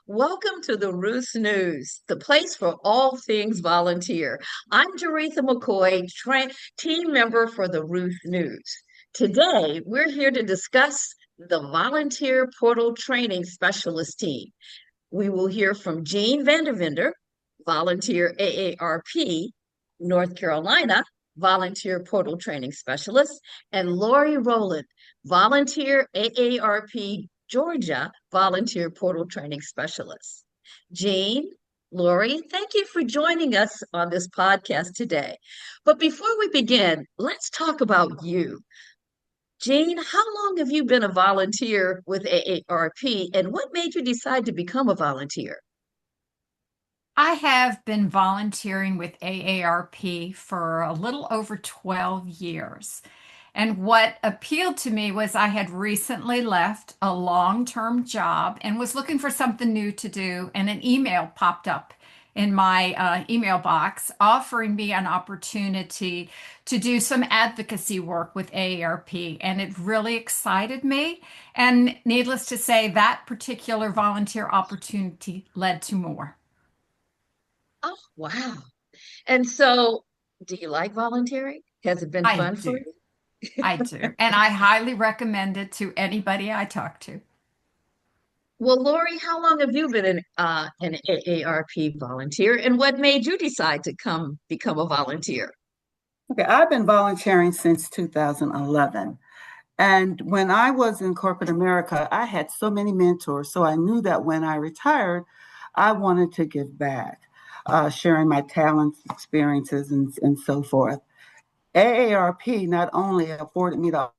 Welcome to the Roost News, the place for all things volunteer. I'm Doretha McCoy, team member for the Roost News. Today, we're here to discuss the Volunteer Portal Training Specialist team. We will hear from Jeanne VanDivender, Volunteer AARP, North Carolina, Volunteer Portal Training Specialist, and Laurie Roland, Volunteer AARP, Georgia, Volunteer Portal Training Specialist. Jeanne, Laurie, thank you for joining us on this podcast today. But before we begin, let's talk about you. Jeanne, how long have you been a volunteer with AARP and what made you decide to become a volunteer? I have been volunteering with AARP for a little over 12 years. And what appealed to me was I had recently left a long-term job and was looking for something new to do. And an email popped up in my email box offering me an opportunity to do some advocacy work with AARP. And it really excited me. And needless to say, that particular volunteer opportunity led to more. Oh, wow. And so, do you like volunteering? Has it been I fun for do. you? I do. And I highly recommend it to anybody I talk to. Well, Lori, how long have you been an AARP volunteer, and what made you decide to come become a volunteer? Okay, I've been volunteering since 2011. And when I was in corporate America, I had so many mentors. So I knew that when I retired, I wanted to give back, sharing my talents, experiences, and so forth. AARP not only afforded me the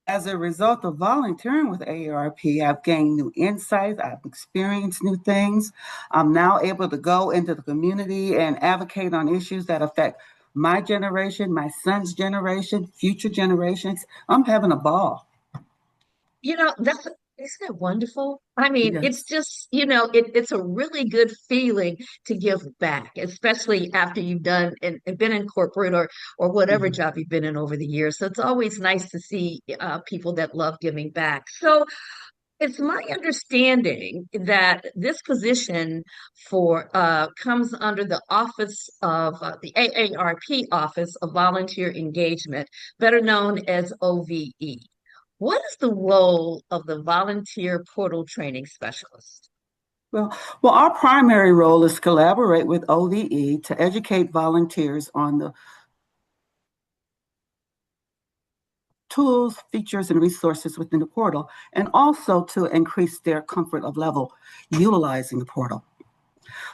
as a result of volunteering with AARP, I've gained new insights, I've experienced new things. I'm now able to go into the community and advocate on issues that affect my generation, my son's generation, future generations. I'm having a ball. That's isn't it wonderful? I mean, it's Yes. just, it's a really good feeling to give back, especially after you've done and been in corporate or whatever Mhm. job you've been in over the years. So it's always nice to see people that love giving back. So it's my understanding that this position for comes under the office of the AARP Office of Volunteer Engagement, better known as OVE. What is the role of the Volunteer Portal Training Specialist? Well, well, our primary role is to collaborate with OVE to educate volunteers on the tools, features, and resources within the portal, and also to increase their comfort of level utilizing the portal.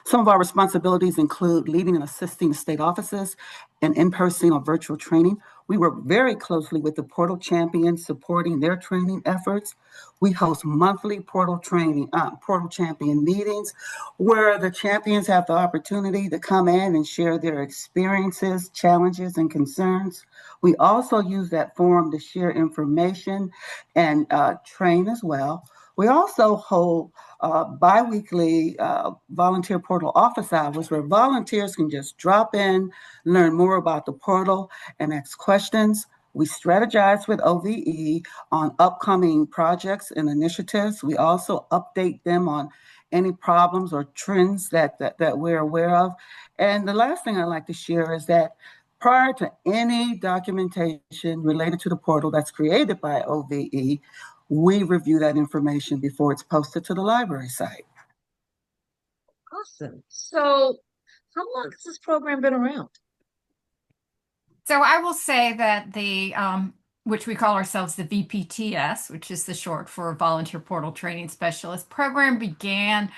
Some of our responsibilities include leading and assisting the state offices in in-person or virtual training. We work very closely with the portal champions, supporting their training efforts. We host monthly portal champion meetings where the champions have the opportunity to come in and share their experiences, challenges, and concerns. We also use that forum to share information and train as well. We also hold biweekly volunteer portal office hours where volunteers can just drop in, learn more about the portal, and ask questions. We strategize with OVE on upcoming projects and initiatives. We also update them on any problems or trends that we're aware of. And the last thing I'd like to share is that prior to any documentation related to the portal that's created by OVE, we review that information before it's posted to the library site. Awesome. So, how long has this program been around? So I will say that which we call ourselves the VPTS, which is the short for Volunteer Portal Training Specialist program, began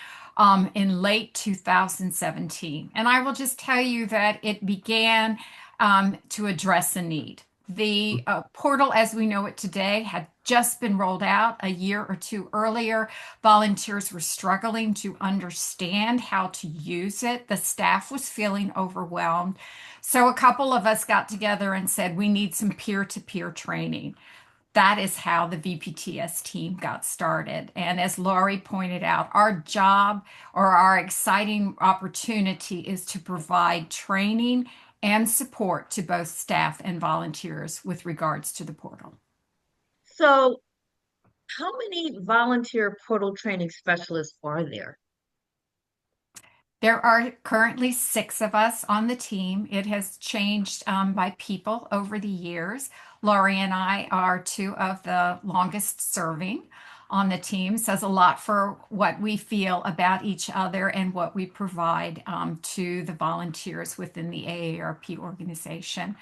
in late 2017. And I will just tell you that it began to address a need. The portal, as we know it today, had just been rolled out a year or two earlier. Volunteers were struggling to understand how to use it. The staff was feeling overwhelmed. So a couple of us got together and said, we need some peer-to-peer training. That is how the VPTS team got started. And as Laurie pointed out, our job or our exciting opportunity is to provide training and support to both staff and volunteers with regards to the portal. So, how many volunteer portal training specialists are there? There are currently 6 of us on the team. It has changed by people over the years. Laurie and I are 2 of the longest serving on the team. Says a lot for what we feel about each other and what we provide to the volunteers within the AARP organization.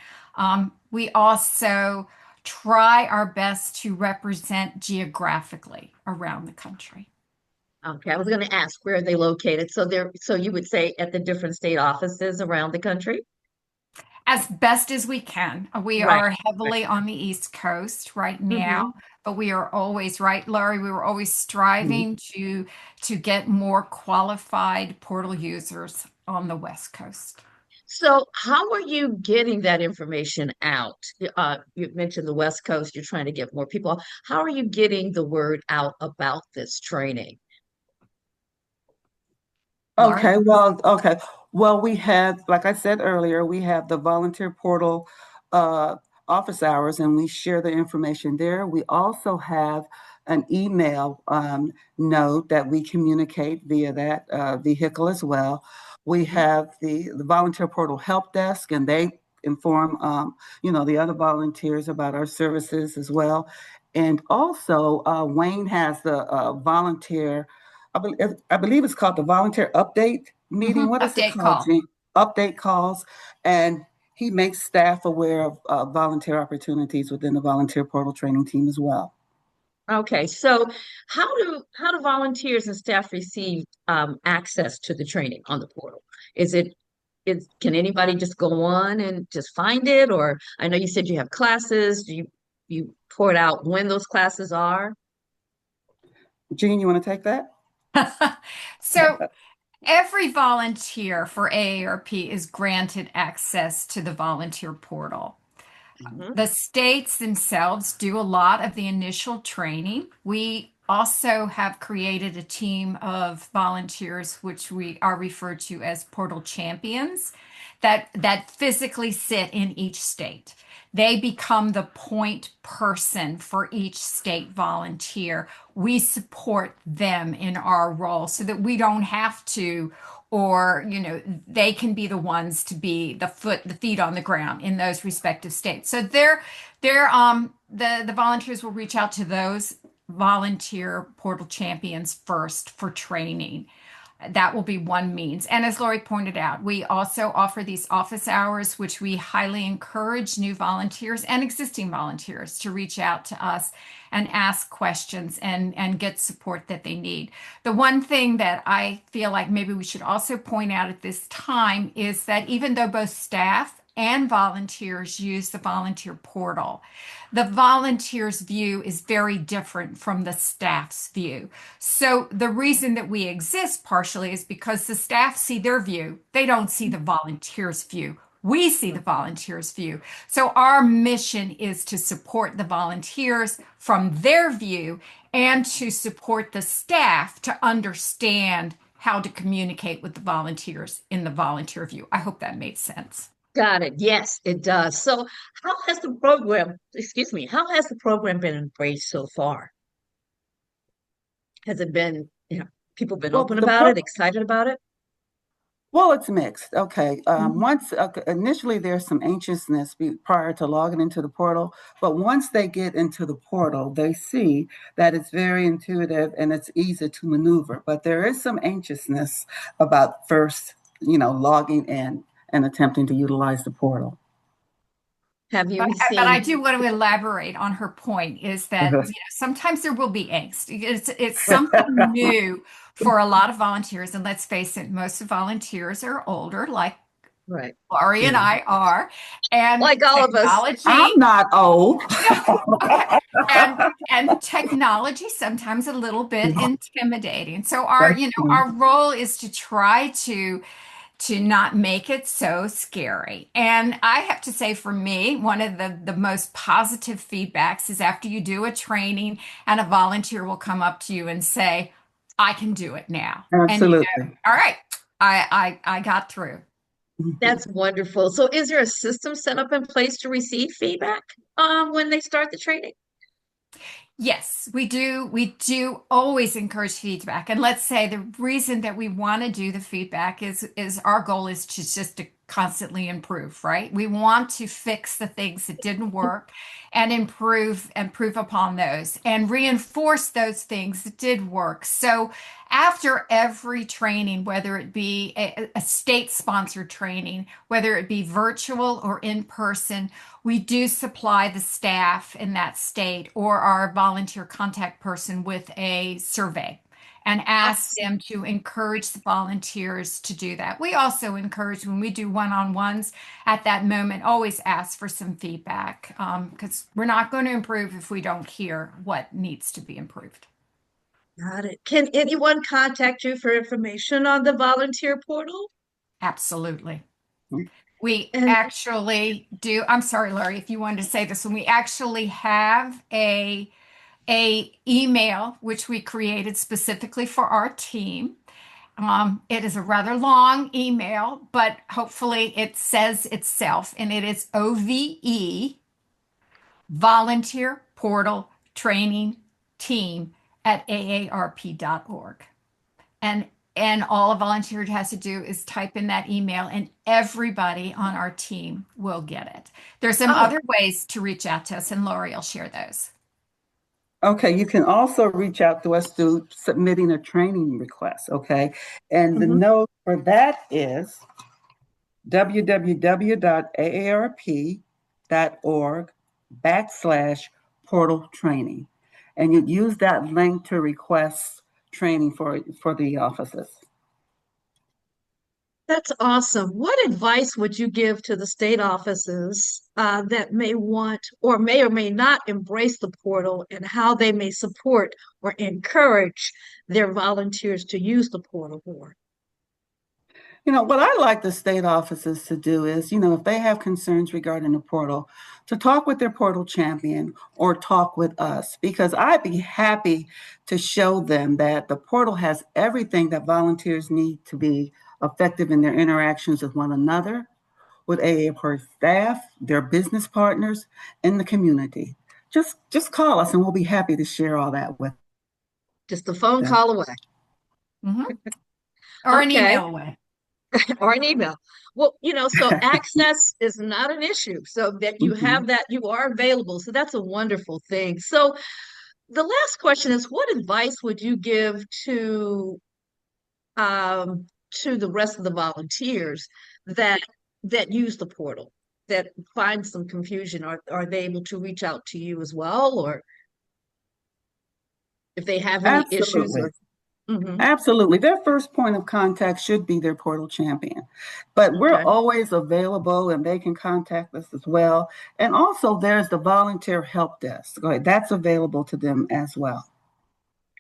We also try our best to represent geographically around the country. Okay, I was going to ask where are they located? So you would say at the different state offices around the country? As best as we can. We Right. are heavily on the East Coast right now, Hmm. but we are always, right, Laurie, we were always Mhm. striving to get more qualified portal users on the West Coast. So how are you getting that information out? You mentioned the West Coast, you're trying to get more people. How are you getting the word out about this training? Laurie? Okay. Well, we have, like I said earlier, we have the volunteer portal uh, office hours, and we share the information there. We also have an email note that we communicate via that vehicle as well. We Mhm. have the volunteer portal help desk, and they inform the other volunteers about our services as well. And also, Wayne has the volunteer. I believe it's called the volunteer update meeting. What is it Update called, call. Jean? Update calls. And he makes staff aware of volunteer opportunities within the volunteer portal training team as well. Okay, so how do volunteers and staff receive access to the training on the portal? Is it is can anybody just go on and just find it? Or I know you said you have classes. Do you port out when those classes are? Jean, you want to take that? So every volunteer for AARP is granted access to the volunteer portal. Mhm. The states themselves do a lot of the initial training. We also have created a team of volunteers, which we are referred to as portal champions, that physically sit in each state. They become the point person for each state volunteer. We support them in our role so that we don't have to, or they can be the ones to be the feet on the ground in those respective states. So the volunteers will reach out to those volunteer portal champions first for training. That will be one means. And as Lori pointed out, we also offer these office hours, which we highly encourage new volunteers and existing volunteers to reach out to us and ask questions and get support that they need. The one thing that I feel like maybe we should also point out at this time is that even though both staff and volunteers use the volunteer portal, the volunteer's view is very different from the staff's view. So the reason that we exist partially is because the staff see their view. They don't see the volunteer's view. We see the volunteer's view. So our mission is to support the volunteers from their view and to support the staff to understand how to communicate with the volunteers in the volunteer view. I hope that made sense. Got it. Yes, it does. So how has the program been embraced so far? Has it been, people been Well, open the about pro it, excited about it? Well, it's mixed. Okay. Mhm. Once initially there's some anxiousness prior to logging into the portal, but once they get into the portal, they see that it's very intuitive and it's easy to maneuver. But there is some anxiousness about first, logging in and attempting to utilize the portal. Have you But I received, do want to elaborate on her point is that sometimes there will be angst. It's something new for a lot of volunteers, and let's face it, most volunteers are older, like right, Laurie and Yeah. I are, and like all of us? I'm technology, not old. okay, and technology sometimes a little bit intimidating. So our That's you know true. our role is to try to not make it so scary. And I have to say, for me, one of the most positive feedbacks is after you do a training and a volunteer will come up to you and say, I can do it now. And Absolutely. all right, I got through. That's wonderful. So is there a system set up in place to receive feedback when they start the training? Yes, we do. We do always encourage feedback. And let's say the reason that we want to do the feedback is our goal is to just to constantly improve, right? We want to fix the things that didn't work and improve upon those and reinforce those things that did work. So after every training, whether it be a state-sponsored training, whether it be virtual or in person, we do supply the staff in that state or our volunteer contact person with a survey and ask them to encourage the volunteers to do that. We also encourage when we do one-on-ones at that moment, always ask for some feedback because we're not going to improve if we don't hear what needs to be improved. Got it. Can anyone contact you for information on the volunteer portal? Absolutely. Mhm. We And actually do. I'm sorry, Laurie, if you wanted to say this, when we actually have a email which we created specifically for our team. It is a rather long email, but hopefully it says itself, and it is OVE Volunteer Portal Training Team at aarp.org. And all a volunteer has to do is type in that email, and everybody on our team will get it. There's some oh, other ways to reach out to us, and Laurie will share those. Okay, you can also reach out to us through submitting a training request, okay? And the mhm. note for that is www.aarp.org/portal training. And you use that link to request training for the offices. That's awesome. What advice would you give to the state offices that may want or may not embrace the portal and how they may support or encourage their volunteers to use the portal more? What I like the state offices to do is, if they have concerns regarding the portal, to talk with their portal champion or talk with us, because I'd be happy to show them that the portal has everything that volunteers need to be effective in their interactions with one another, with AAPR staff, their business partners, and the community. Just call us and we'll be happy to share all that with Just a phone them. call away. Mhm. Or an Okay. email away. Or an email. Well, so access is not an issue. So that you Mhm. have that, you are available. So that's a wonderful thing. So the last question is, what advice would you give to the rest of the volunteers that use the portal, that find some confusion? Are they able to reach out to you as well, or if they have any issues Absolutely. or Mhm. Absolutely. Their first point of contact should be their portal champion. But we're Okay, always available and they can contact us as well. And also, there's the volunteer help desk. Go ahead. That's available to them as well.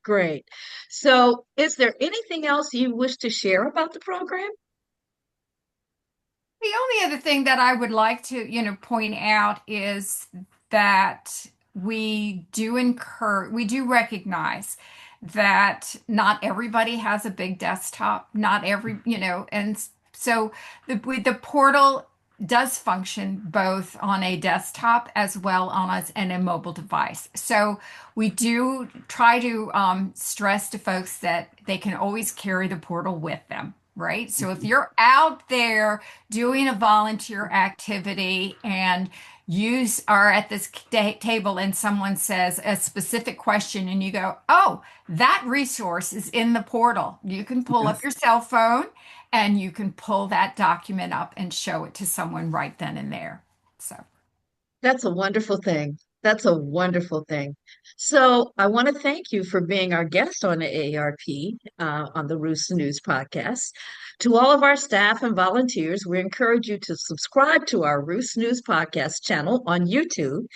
great. So is there anything else you wish to share about the program? The only other thing that I would like to, point out is that we do recognize that not everybody has a big desktop, not every, and so the portal does function both on a desktop as well and a mobile device. So we do try to stress to folks that they can always carry the portal with them. Right. So if Mhm. you're out there doing a volunteer activity and you are at this table and someone says a specific question and you go, oh, that resource is in the portal. You can pull up Yes. your cell phone and you can pull that document up and show it to someone right then and there. So That's a wonderful thing. That's a wonderful thing. So I want to thank you for being our guest on the AARP on the Roost News podcast. To all of our staff and volunteers, we encourage you to subscribe to our Roost News podcast channel on YouTube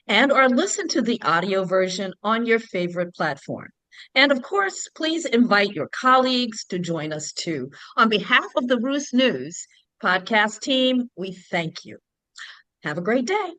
and or listen to the audio version on your favorite platform. And of course, please invite your colleagues to join us too. On behalf of the Roost News podcast team, we thank you. Have a great day.